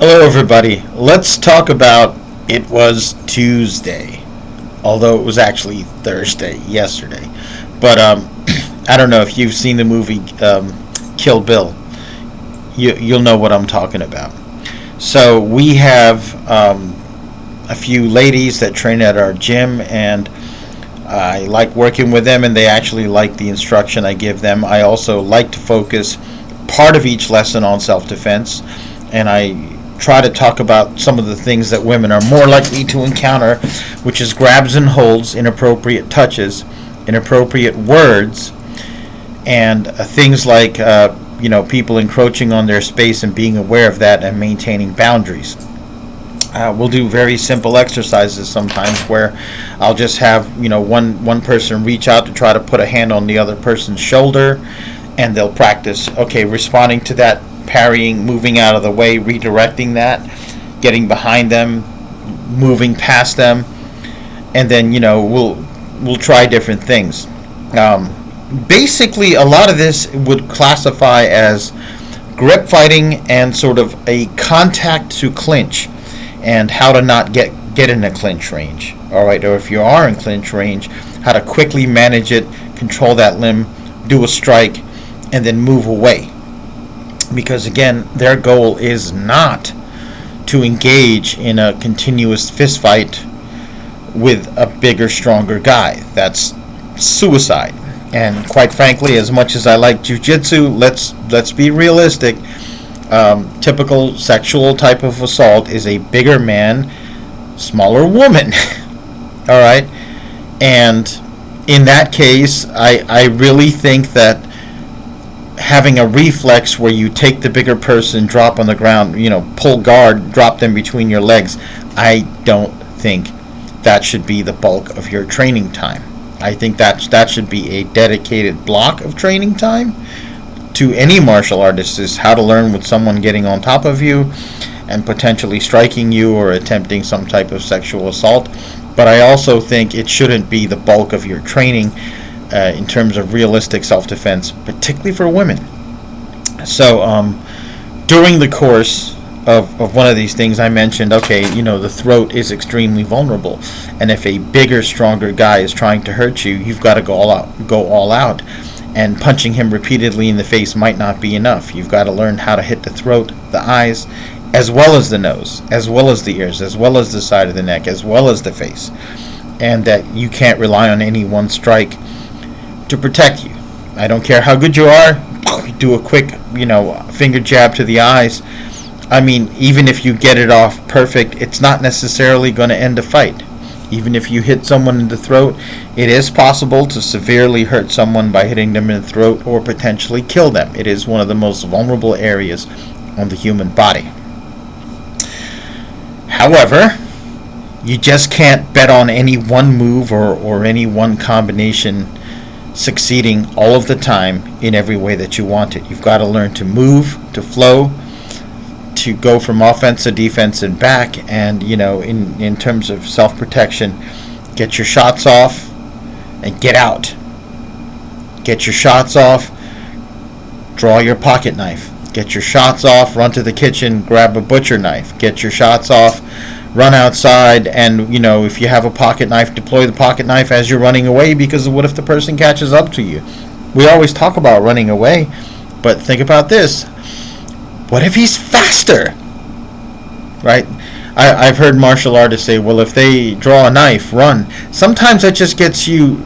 Hello, everybody. Let's talk about It Was Tuesday, although it was actually Thursday, yesterday. But I don't know if you've seen the movie Kill Bill. You'll know what I'm talking about. So we have a few ladies that train at our gym, and I like working with them, and they actually like the instruction I give them. I also like to focus part of each lesson on self-defense, and I try to talk about some of the things that women are more likely to encounter, which is grabs and holds, inappropriate touches, inappropriate words, and things like people encroaching on their space and being aware of that and maintaining boundaries. We'll do very simple exercises sometimes where I'll just have one person reach out to try to put a hand on the other person's shoulder, and they'll practice responding to that, parrying, moving out of the way, redirecting that, getting behind them, moving past them, and then we'll try different things. Basically, a lot of this would classify as grip fighting and sort of a contact to clinch, and how to not get in a clinch range. All right, or if you are in clinch range, how to quickly manage it, control that limb, do a strike, and then move away. Because again, their goal is not to engage in a continuous fist fight with a bigger, stronger guy. That's suicide. And quite frankly, as much as I like jiu-jitsu, let's be realistic. Typical sexual type of assault is a bigger man, smaller woman. All right, and in that case, I really think that having a reflex where you take the bigger person, drop on the ground, pull guard, drop them between your legs, I don't think that should be the bulk of your training time. I think that should be a dedicated block of training time to any martial artist, is how to learn with someone getting on top of you and potentially striking you or attempting some type of sexual assault. But I also think it shouldn't be the bulk of your training in terms of realistic self-defense, particularly for women. So during the course of one of these things, I mentioned, the throat is extremely vulnerable, and if a bigger, stronger guy is trying to hurt you, you've got to go all out. And punching him repeatedly in the face might not be enough. You've got to learn how to hit the throat, the eyes, as well as the nose, as well as the ears, as well as the side of the neck, as well as the face. And that you can't rely on any one strike to protect you. I don't care how good you are, do a quick, finger jab to the eyes. I mean, even if you get it off perfect, it's not necessarily going to end a fight. Even if you hit someone in the throat, it is possible to severely hurt someone by hitting them in the throat or potentially kill them. It is one of the most vulnerable areas on the human body. However, you just can't bet on any one move or any one combination succeeding all of the time in every way that you want it. You've got to learn to move, to flow, to go from offense to defense and back, and in terms of self-protection, get your shots off and get out. Get your shots off, draw your pocket knife. Get your shots off, run to the kitchen, grab a butcher knife. Get your shots off, run outside, and if you have a pocket knife, deploy the pocket knife as you're running away, because what if the person catches up to you? We always talk about running away, but think about this. What if he's faster? Right? I've heard martial artists say, well, if they draw a knife, run. Sometimes that just gets you,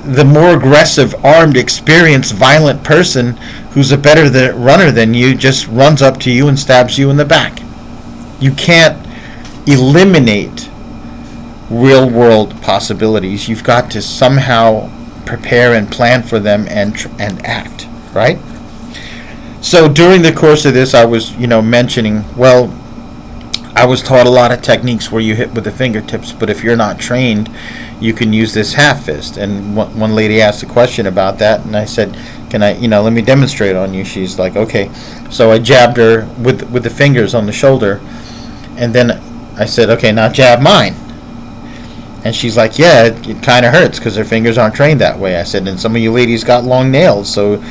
the more aggressive, armed, experienced, violent person who's a better runner than you just runs up to you and stabs you in the back. You can't eliminate real-world possibilities. You've got to somehow prepare and plan for them and act, right? So during the course of this, I was, mentioning, I was taught a lot of techniques where you hit with the fingertips, but if you're not trained, you can use this half fist. And one lady asked a question about that, and I said, can I, let me demonstrate on you. She's like, okay. So I jabbed her with the fingers on the shoulder, and then I said, okay, now jab mine. And she's like, yeah, it kind of hurts because her fingers aren't trained that way. I said, and some of you ladies got long nails, so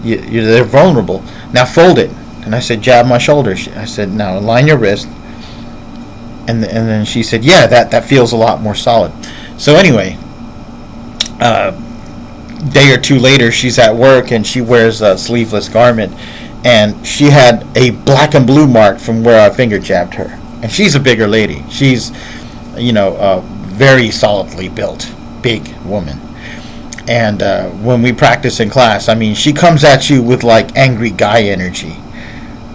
they're vulnerable. Now fold it. And I said, jab my shoulder. I said, now align your wrist. And then she said, yeah, that feels a lot more solid. So anyway, day or two later, she's at work and she wears a sleeveless garment, and she had a black and blue mark from where I finger jabbed her. And she's a bigger lady. She's, very solidly built, big woman. And when we practice in class, I mean, she comes at you with like angry guy energy.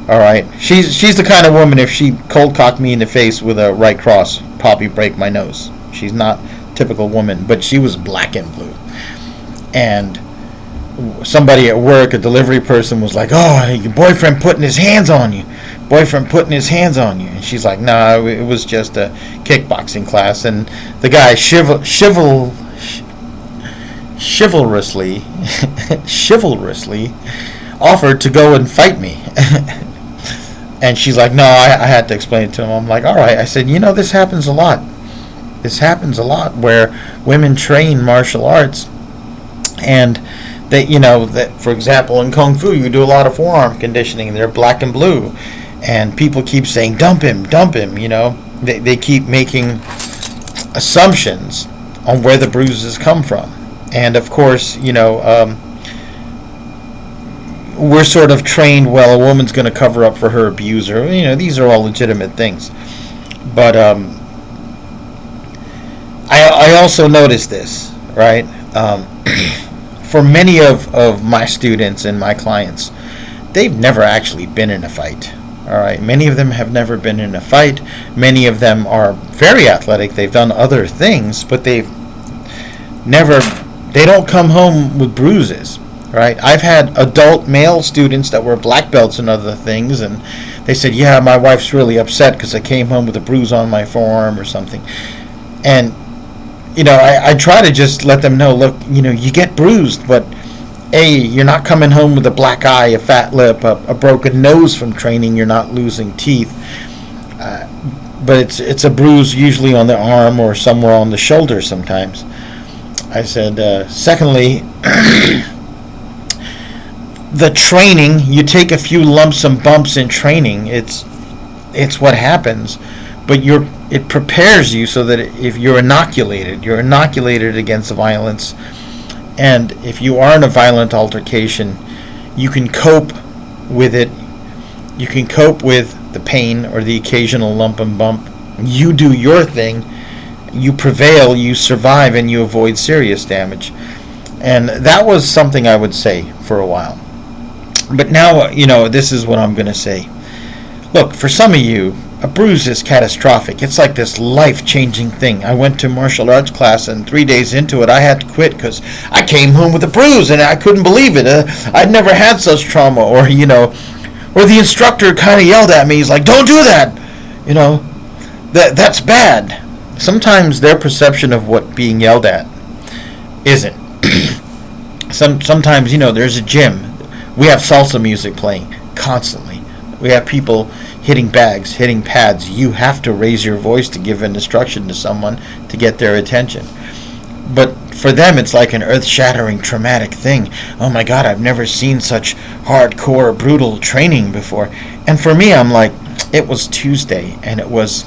All right, she's the kind of woman, if she cold cocked me in the face with a right cross, probably break my nose. She's not a typical woman, but she was black and blue. And somebody at work, a delivery person, was like, "Oh, your boyfriend putting his hands on you. Boyfriend putting his hands on you." And she's like, "No, it was just a kickboxing class." And the guy chivalrously offered to go and fight me. And she's like, "No, I had to explain it to him." I'm like, "All right." I said, "This happens a lot. This happens a lot where women train martial arts, and they, that, for example, in Kung Fu, you do a lot of forearm conditioning. They're black and blue, and people keep saying, dump him. They keep making assumptions on where the bruises come from. And, of course, we're sort of trained, well, a woman's going to cover up for her abuser. These are all legitimate things. But I also noticed this, right? For many of my students and my clients, they've never actually been in a fight. All right, many of them have never been in a fight. Many of them are very athletic. They've done other things, but they don't come home with bruises. Right? I've had adult male students that were black belts and other things, and they said, "Yeah, my wife's really upset because I came home with a bruise on my forearm or something." And I try to just let them know, look, you get bruised, but you're not coming home with a black eye, a fat lip, a broken nose from training. You're not losing teeth, but it's a bruise usually on the arm or somewhere on the shoulder sometimes. I said, secondly, the training, you take a few lumps and bumps in training. It's what happens, but it prepares you so that if you're inoculated against violence, and if you are in a violent altercation, you can cope with it. You can cope with the pain or the occasional lump and bump. You do your thing, you prevail, you survive, and you avoid serious damage. And that was something I would say for a while. But now, this is what I'm going to say. Look, for some of you, a bruise is catastrophic. It's like this life-changing thing. I went to martial arts class, and 3 days into it, I had to quit because I came home with a bruise, and I couldn't believe it. I'd never had such trauma. Or the instructor kind of yelled at me. He's like, "Don't do that. That's bad." Sometimes their perception of what being yelled at isn't. Sometimes, there's a gym. We have salsa music playing constantly. We have people hitting bags, hitting pads. You have to raise your voice to give an instruction to someone to get their attention. But for them, it's like an earth-shattering, traumatic thing. Oh my God, I've never seen such hardcore, brutal training before. And for me, I'm like, it was Tuesday, and it was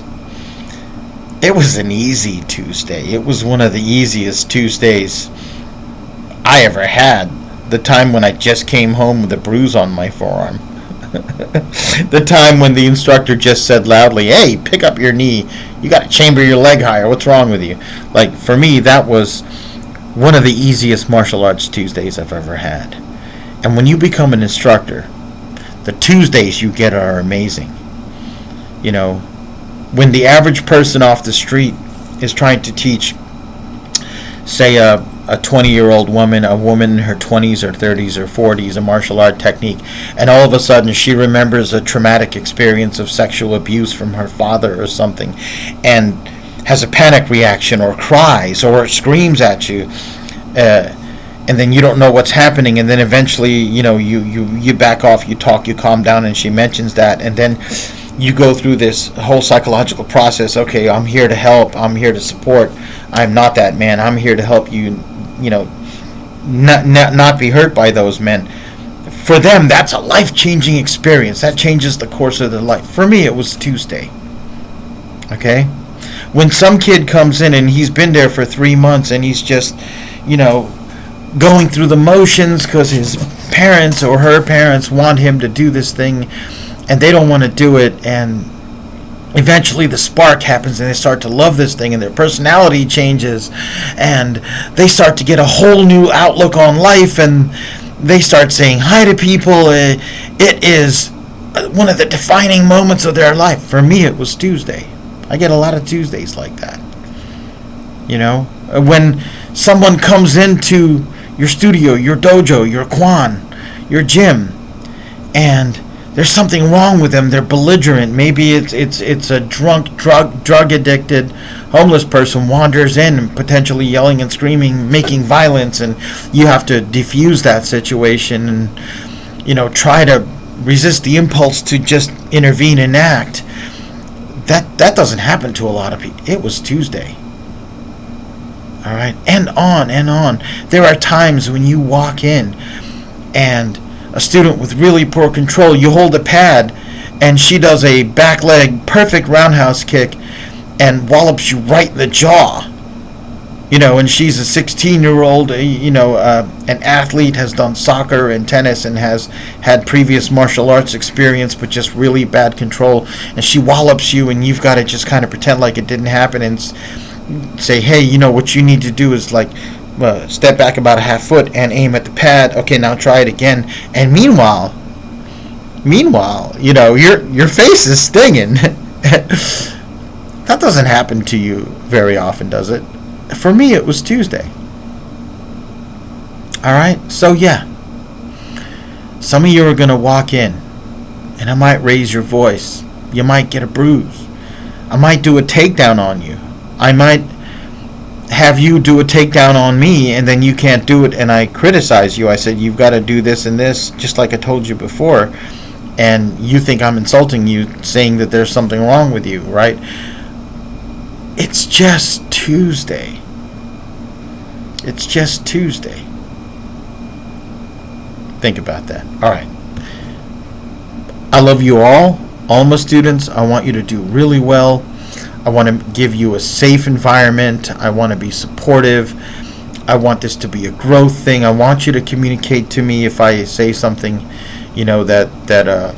an easy Tuesday. It was one of the easiest Tuesdays I ever had. The time when I just came home with a bruise on my forearm. The time when the instructor just said loudly, "Hey, pick up your knee. You got to chamber your leg higher. What's wrong with you?" Like, for me, that was one of the easiest martial arts Tuesdays I've ever had. And when you become an instructor, the Tuesdays you get are amazing. When the average person off the street is trying to teach, say, a 20-year-old woman, a woman in her 20s or 30s or 40s, a martial art technique, and all of a sudden she remembers a traumatic experience of sexual abuse from her father or something, and has a panic reaction or cries or screams at you, and then you don't know what's happening, and then eventually, you back off, you talk, you calm down, and she mentions that, and then you go through this whole psychological process. Okay, I'm here to help, I'm here to support, I'm not that man, I'm here to help you, not be hurt by those men. for them, that's a life-changing experience. That changes the course of their life. For me, it was Tuesday. Okay? When some kid comes in and he's been there for 3 months and he's just, going through the motions because his parents or her parents want him to do this thing and they don't want to do it, and eventually the spark happens and they start to love this thing and their personality changes and they start to get a whole new outlook on life and they start saying hi to people. It is one of the defining moments of their life. For me, it was Tuesday. I get a lot of Tuesdays like that. When someone comes into your studio, your dojo, your kwan, your gym, and there's something wrong with them. They're belligerent. Maybe it's a drunk, drug addicted, homeless person wanders in and potentially yelling and screaming, making violence, and you have to defuse that situation and try to resist the impulse to just intervene and act. That doesn't happen to a lot of people. It was Tuesday. All right, and on and on. There are times when you walk in and a student with really poor control, you hold a pad and she does a back leg perfect roundhouse kick and wallops you right in the jaw. And she's a 16-year-old, an athlete, has done soccer and tennis and has had previous martial arts experience but just really bad control, and she wallops you and you've got to just kind of pretend like it didn't happen and say, hey, what you need to do is step back about a half foot and aim at the pad. Okay, now try it again. And meanwhile, your face is stinging. That doesn't happen to you very often, does it? For me, it was Tuesday. All right, so yeah, some of you are going to walk in, and I might raise your voice. You might get a bruise. I might do a takedown on you. I might have you do a takedown on me, and then you can't do it, and I criticize you. I said, you've got to do this and this, just like I told you before, and you think I'm insulting you, saying that there's something wrong with you, right? It's just Tuesday. It's just Tuesday. Think about that. All right. I love you all my students. I want you to do really well. I want to give you a safe environment. I want to be supportive. I want this to be a growth thing. I want you to communicate to me if I say something, that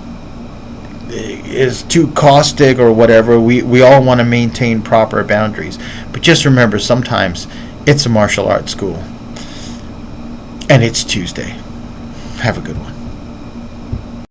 is too caustic or whatever. We all want to maintain proper boundaries. But just remember, sometimes it's a martial arts school. And it's Tuesday. Have a good one.